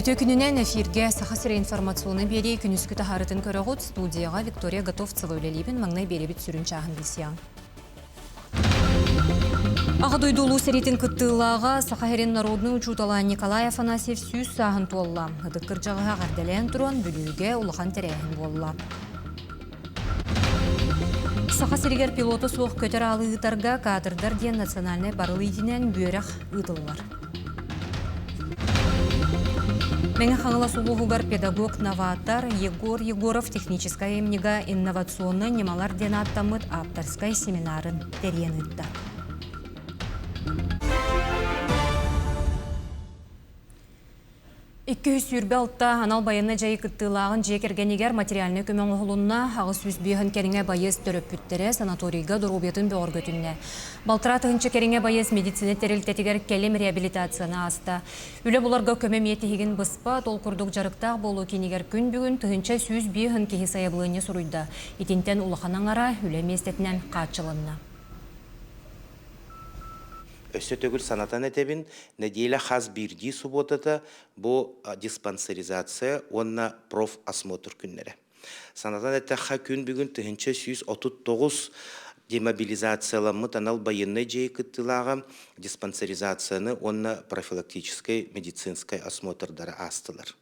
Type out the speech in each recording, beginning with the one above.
Үтө күнінен эфирге сахасыра информационы бері күнүскү тахарытын көрөгөт студияға Виктория Готовцева өлелебін маңнай беребит сүрін чағын білсиян. Ағадойдулу сәретін күттілаға Сахарин народны учутала Николай Афанасьев сүйіз сағын туалла. Ғыдыққыр жағыға ғардалайын тұран бүліге улахан тәрәйін болла. Сахасыригер пилоты соқ көтер алы ұтарға кадрдар ден национальный барылы едінен бүйерақ ұтылылар. Мен хаңла сулугугар педагог новатор Егор Егоров техническая имнига инновационный немалар ден аттамыт авторскай семинарын теренытта. Икки сүрбе алтта анал байына жайы кыттылағын жекергенегер материальны көмен оғылынна ағы сүз бейхін керіңе байыз төрөппүттері санаторийға дұрубетін бөғыр көтінне. Балтыра тұхынчы керіңе байыз медицина терілтетігер келем реабилитацияны аста. Үлі бұларға көмем етігін бұспа, тол күрдік жарықтақ болу кенегер күн бүгін тұхынчы сүз бейхін кехі сайабылыны сұруйда. Итинтен улаханан ара үлі местетінен қатшылынна. Өсі төгіл санатан әтебін, неделя хаз бірді субботата бұл диспансеризация, онна профосмотр күннері. Санатан әтеға күн бүгін түхінші 139 демобилизациялымы танал байынны жей күттілаға диспансеризацияны, онна профилактической медицинской осмотрдары астылар.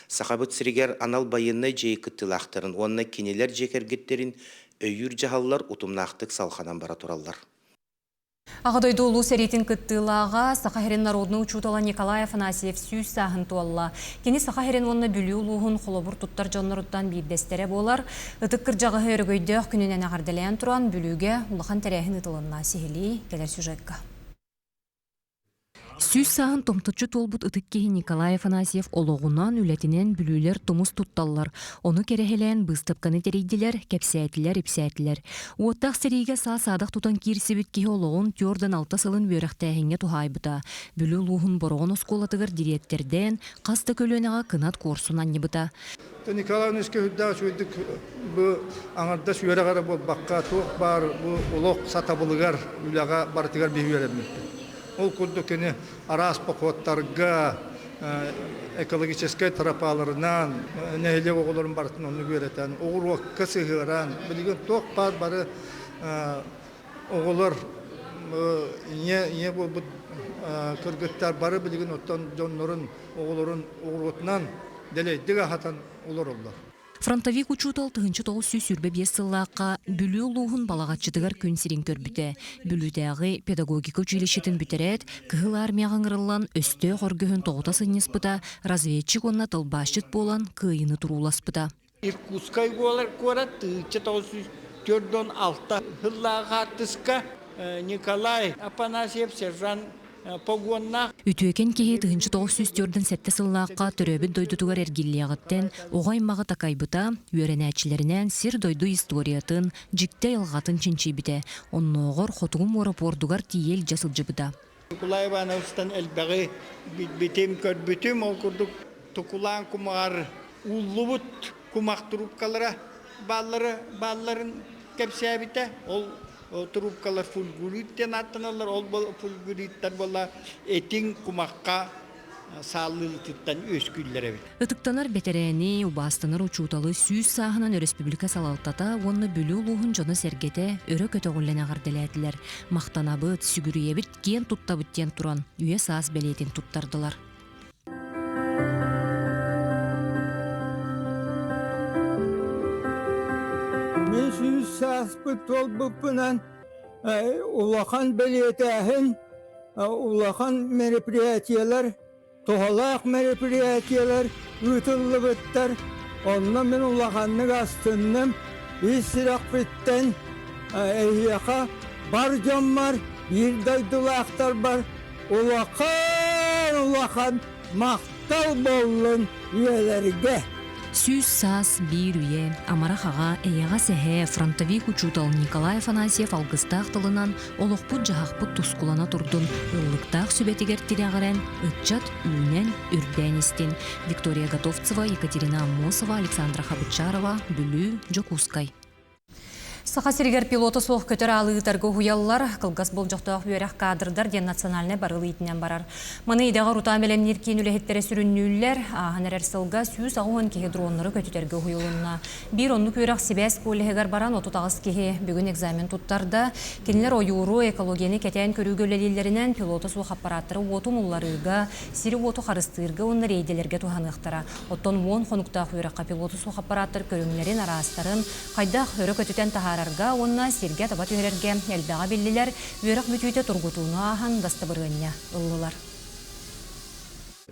Сақабыт сірігер анал байынны жей күттілақтарын, онна кенелер жекергеттерін өйір жағалылар ұтымнақтық салханан бара туралар. Ағадойды ұлу сәретін күттілаға Сахарин народны учутала Николай Афанасьев сүйіз сағын туалла. Кені Сахарин онына бүлі ұлуғын қолабыр тұттар жонларыттан бейдестері болар. Үтіккір жағығы өргөйді күнінен ағардалайын тұран бүліге ұлақан тәрәхін ұтылынна сихили келер сюжетка. Сүйіз сағын томтычы толбут ытыккеhi Николай Афанасьев олоғынан үлетінен бүлілер томус тутталлар. Оны керехелен быстыпқаны терейділер, кәпсәйтілер, ипсәйтілер. Уоттақ сәрейге садақ тутан кирсі бүткеhi олоғын тёрдан алта сылын бөріқтәхінге тухайбыта. Бүлі ұлуғын бороғын осколадығыр диреттерден қасты көлөнеға кынат корсунан небыта. Николай Афанасьевке хүдді сөйдік бұл аңырда сүйерағары бол баққа тоқ бар, бұл олық сатабылығар үліға бартығар бейі өремекті. Ол күрді кені арас пақуаттарға экологическай тарапаларынан нәйле оғыларын бартын оны көретін. Оғыр уаққа сығыран, білген тоқ бар бары оғылар не бұл күргіттер бары білген оттан жонларын оғыларын оғырғытынан дәлейдігі хатан олар олар. Фронтовик учутал тұхынчы тоғы сүй сүрбе бес сыллаққа бүлі ұлуғын балағатчыдығар күн сирин көрбіті. Бүлідегі педагогика училищетін бүтерет, кығыл армияған ғырылан өсті қоргөхін тоғыта сынеспыта, разведчик онна тылбашчыт болан кыйыны тұруласпыта. Иркутскай голар көрат, 1946 хыллаға тыска Николай Афанасьев сержант погонна. Үтөкен кеге тыгынчы 904-ден сәтті сыллаққа төрөбіт дойдутугар әргиллияғыттен оғаймағы такайбыта, үйеренәчілерінен сир дойду историятын, жікті елғатын чинчи біте. Онны оғыр хотуғым орапордугар тиел жасылжыбыта. Николай Ивановстан әлбәғі бітем көрбітім, ол күрдік тұқылан күмағар ұллыбыт күмақ тұрупкалара балларын кәпсәбіті, ол трубкалар фульгуриттен аттаналар, ол фульгуриттар бола этин кумаққа саалылтыттан өскүллер әбет. Үтіктанар бетерәні убастанар учуталы сүйіз сағынан республика салалтата, онны бүлі ұлуғын жоны сәргеті өрі көтіғылен ағардыләділер. Мақтанабыт, сүгірейебіт кен тұттабыттен тұран, үйе саас бәлетін тұттардылар. Мен сүйіз саспыт толбыппынан улахан білетәхін, улахан мероприятиялар, тоғалақ мероприятиялар, үтілі бұттар. Онна мен улаханның астынным, исірақ біттен әйяқа бар жоммар, ердайдылақтар бар. Улахан мақтал болын үйелерге. Сүйіз саас бір үйе, амарахаға әйеға сәхе фронтовик учутал Николай Афанасьев алғыстақ тылынан олықпұт жағақпұт тұскулана тұрдын ұллықтақ сүбетігер тирағарен үтчат үйінен үрдән істен. Виктория Готовцева, Екатерина Амосова, Александра Хабычарова, Бүлі, Жокускай. Саха сиргер пилоты соқ көтер алыытарғы хуяллар, қылғас болжақтақ үйерек кадрдар ден национальный барылы итінен барар. Маны идағы рута мәлемнер кейін үлехеттері сүріннүллер, ағанар әрсілға сүйіз ағуын кеге дронлары көтетергі хуялуына. Bir онлық үйерек Сибәс көлігер баран 30 кеге бүгін экзамен туттарда, кенілер ойуыру экологияны кәтәйін көрігөлелелерінен пилоты соқ аппараттары оту мұлларыға, сири оту қарыстырғы онны рейделерге туғанықтара. Оттон 10 қонуқтақ үйерекқа пилоты соқ аппараттар көріңлерін арастарын, қайдақ өрі көтетен тахарарга, онна сирге табат үйерерге әлбәға беллилер үйерек бүтүйте тургутуына ахан дастабырғанне ұлылар.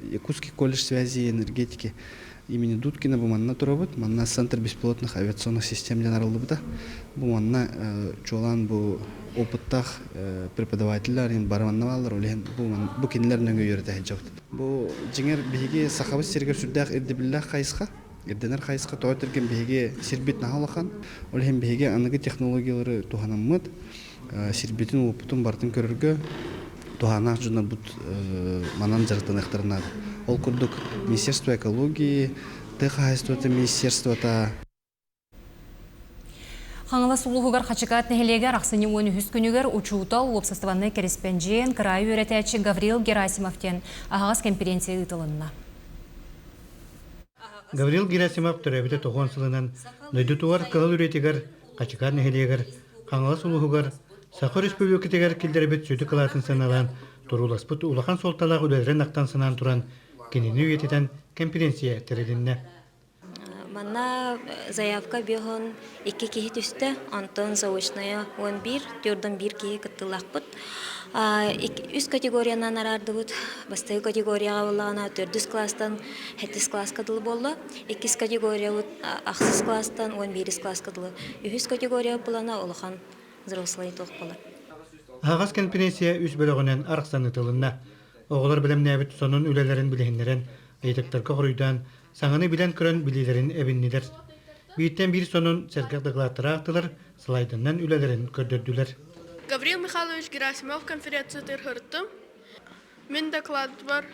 Якутский колледж связи и энергетики имени Дудкина буманна турабыт, манна Центр беспилотных авиационных систем денарылдыбыта. Буманна чолан бу опыттах преподавательлер барманнавалар олен бу кинилернен үйерете хаджабыт. Бу жиңер биге сахабы сиргер сүрдәк ирдибиллах кайыска. Ирденер кайыска тоотырген биге сирбит нахалахан. Олен биге аныгы технологиялары туханаммыт. Сирбитин опытын бартын көрөргө туханах жунар бут манан жарыктан ыктырнады. Ол курдук Министерство экологии, ТХС-то министерство-то. Хаңала сулуғығар қачықат нәхелегер ақсыны оны хүз күнігер учуутал лопсаставанны кереспенжен край өретәчі Гаврил Герасимовтен ағағыз конференция ұтылынна. Гаврил Герасимов төрәбіті тоғын сылынан дөйдітуар қығыл үретігер қачықат нәхелегер хаңала сулуғығар Сақы республикатегер келдербет сөйті қылатын саналан тұруласпыт улахан солталақ үлерін ақтан санан тұран кенені үйететен конференция тәрелінне. Манна заявка бехон 2 кихи түсті, Антон заочная 11, түрдің 1 кихи кыттылақпыт. Үз категориянан арарды бұд, бастығы категорияға болағына 4 класстан 7 класс кадылы болды. 2 категория бұд, ақсыз класстан 11 класс кадылы. 3 категория болағына олахан взрослый тоқ болар. Ағас конференция үз бөлігінен арқсан ұтылынна. Оғылар білімнәбіт сонын үлелерін білігінлерін, айтықтарға құруйдан, саңаны білен көрін білелерін әбіннедер. Бейттен бір сонын сәргіқдіғлаттыра ақтылар, слайдынан үлелерін көрдірділер. Гаврил Михайлович Герасимов конференция тырхырттым. Мен доклад бар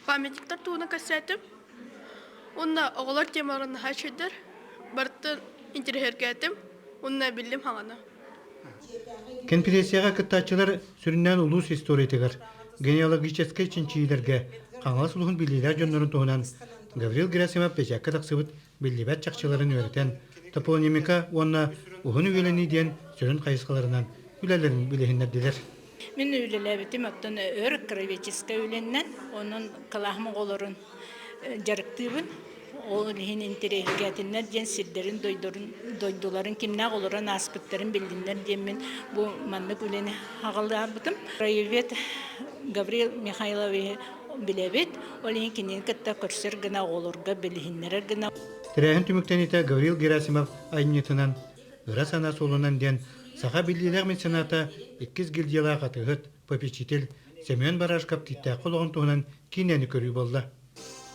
памятниктар туына кәсәтім. Онна оғылар темарыны хачыдыр. Барты интерхергәтім. Онна білдім хаңаны. Конференцияға кыттачылар сүріннен улус историятығар, генеалогический чинчийлерге, қаңала сұлығын білілер жонларын туғынан Гаврил Герасимов бәжәккі тақсыбыт білдебәт чақчыларын өретен, топонимика онна ұғын үйелені ден сүрін қайысқаларынан үлелерін білігіндерділер. Мен үлеләбетім оттан өрік кровеческі үленнен, оның қалағымы қолырын жарықтыбын. Ол лихин интерегатиннер ден сирдерин дойдуларын кимнак олоран аспыттарын билдиннер ден мен бу маннык үлени хагалдабытым. Краевед Гаврил Михайлович билебет, олин кинен кытта көрсөр гына олорга билихиннер гына. Тирәһен түмүктәните Гаврил Герасимов айнетынан ыра сана солунан ден саха билдилер мен сената 2 гильдияла катыгыт попечитель Семен Барашков титтә кулгын тугынан кинени көрү болду.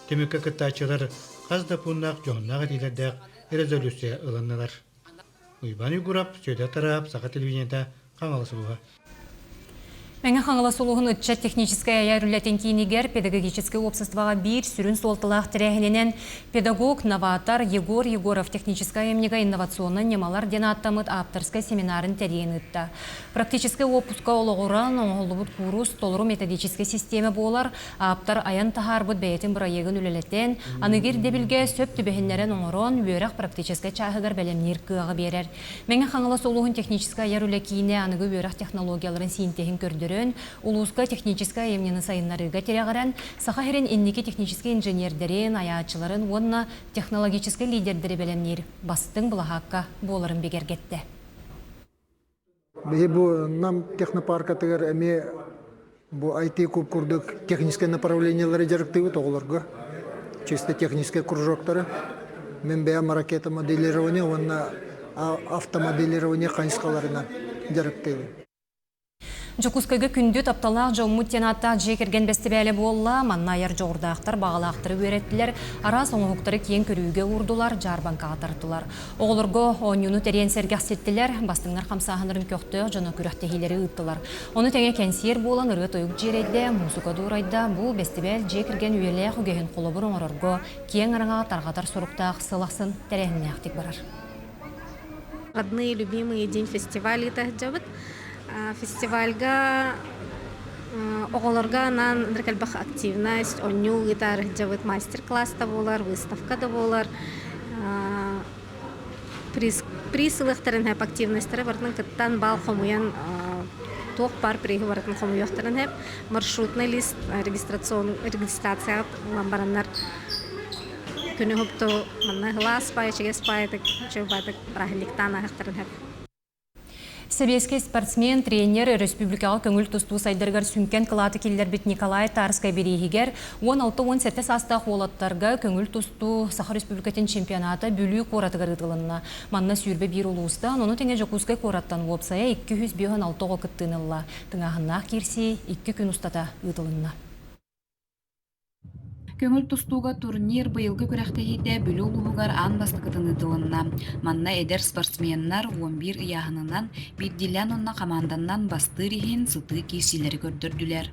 Темекке кыттачылар қазда пуннақ жоғыннағы дейлердәк резолюция ылыннылар. Уйбан үйгурап, сөйді тарап, сақа телевидениеда қаңалысы бұға. Мәңі қаңала сұлуғын үтчат техническая аяр-үлләтен кейінігер педагогический обществоға бір сүрін солтылақ тірәхіненен педагог, новатор Егор Егоров техническая емнега инновационный немалар ден аттамыд авторская семинарын тәрейін үтті. Практический опуска олығыран оңғылыбыд курус толыру методический система болар, аптар аян тахарбыд бәйетін бұрайығын үлелеттен, анығыр дебілге сөп түбәхінлерін оңырон, өйрақ практический чағығыр бәлемнер күйіғы берер. Мәңі қаңала сұлуғын техническая аяр-үллә кейіне анығы өйрақ технологияларын синтехін көрдірін, улуска техническая емнені сайынларыға терегірен, сақа херен иннеке технический инженердерін, аячыларын, онна технологический лидердері бәлемнер бастың бұлағаққа боларын бегергетті. Бу нам технопарка тегер эми бу IT курдук техническое направлениелери жарыктыбыт оголорго. Чисто технический кружоктары. Мен бәм ракета моделирование, онна автомоделирование кайыскаларына жарыктыбыт. Жокускайга күндү тапталақ жаумут тенатта жекерген бәстебәлі болла, маннайар жоғырдақтар бағалақтыры өйреттілер, арас оңықтары кейін көрүүге ұрдылар, жарбанка атартылар. Оғылырғы оңюну тәрен сәргәқ сеттілер, бастыңар қамсағынырын көқты жана күрәқтехилері ұттылар. Оны тәңе кәнсиер болан ұры тойық жерейді, музыка дұрайда, бұл бәстебәл жекерген өйелі құгейін қолыбыр оңырырғы, кейін араңаға тарғатар сұрықтақ сылақсын тәрәніне ақтик барар. Родные, любимые день фестиваля тахджабыт. Фестивальга оголорга нан рекальбах активность, онню гитар джабыт мастер-класс да болар, выставка да болар. Присылыктарын хэп активностьтары бартын кыттан бал хомуян тоқ бар приғы бартын хомуяқтарын хэп маршрутный лист регистрация ламбараннар күні хөпті манна глас пай, чегес пай, чөг байтык брахиликтан ағықтарын хэп. Себеске спортсмен, тренер, республикалық көңіл тұсту сайдырғар сүнкен қылаты келдер бит Николай Тарскай берейгер 16-17 астақ олаттарға көңіл тұсту Саха Республикатын чемпионаты бүлі қоратығыр ұтылынна. Манна сүйірбе бір ұлуыста, оны теңе жоқузғай қораттан опсая 256 қыттынылла. Тыңағынақ керсе 2 күн ұстата ұтылынна. Көңіл тұстуға турнир бұйылғы күрәқтейді бүлі ұлығығар ан бастықытын ұтылынна. Манна әдер спортсменнар 11 ұяғынынан бірділен онна команданнан бастыр ехен сұты кейсілері көрдірділер.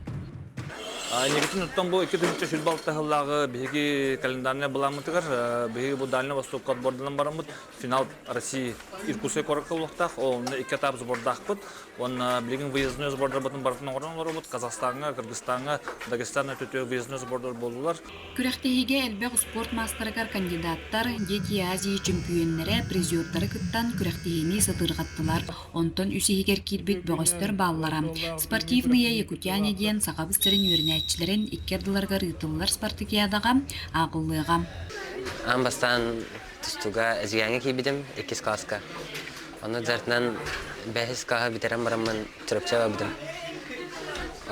Негетін ұттан бұл 2-3 шүлбалықта ғылағы бігі календаріне бұламытығыр. Бігі бұл Дальний Восток отбордынан барамыд. Финал России Иркутске кораққа ұлықтақ. Оны 2 этап сбордақ бұд. Оны білген выездной сбордар бұтын барытын оғырын олар бұд. Қазақстанға, Кыргызстанға, Дагестанға төтеу выездной сбордар болулар. Күрәқтейге әлбәқ спорт мастерығар кандидаттар, Дети Азия чемпионнері, призердары күттан күрәқтейіне сатырғаттылар. Онтон үсейгер кирбет бөғістер баллара. Спортивные Якутяне ден сақабыстырын өрінәтчілерін иккерділарға рытылылар спартакиадаға ағылыға. Амбастан тұстуға әзгәңі кейбедім 2 класска. Оны зәртінен 5 қаға бітерен барамын түріпча бабыдым.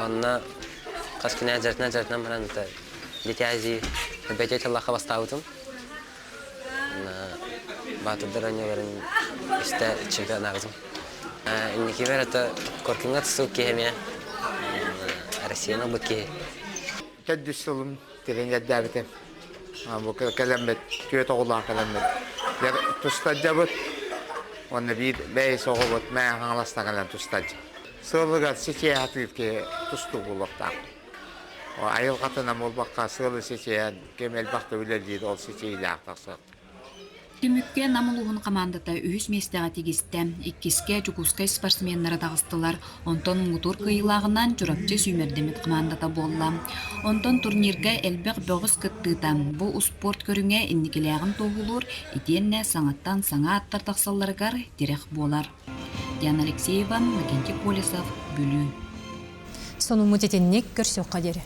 Оны қаскіне зәртінен баран Дети Азии бәтет Аллаха бастауытым. Батырдар өнелерін істі чемпион ағызым. Иннекебер әті көркіңі тұсту кейеме Россияның бұд кейі. Кәддіс сылым терен әддәбітім. Бұл кәлембет, көйет оғылан кәлембет. Тұстаджа бұд, оны бәй соғы бұд, мәң аңласына кәлем тұстаджа. Сылыға сече әтілікке тұсту болуқтақ. Айыл қатына молбаққа сылы сече кемел бақты өлелдейді, ол сече илі ақтақсы. Түмікке намылуғын командата үйіс местеға тегісті. Иккеске жүкускай спортсменлері тағыстылар. Онтон ұңғытур қиылағынан жүрапчы сүймердемет командата болла. Онтон турнирге әлбәқ бөғіз кыттыта. Бұл спорт көріңе инникелеғін тоғылыр, етенне саңаттан саңа аттар тақсаларғар дерек болар. Диана Алексеева, Макентик Полисов, Бүлі. Соның мұтетеннек көрсе қадері.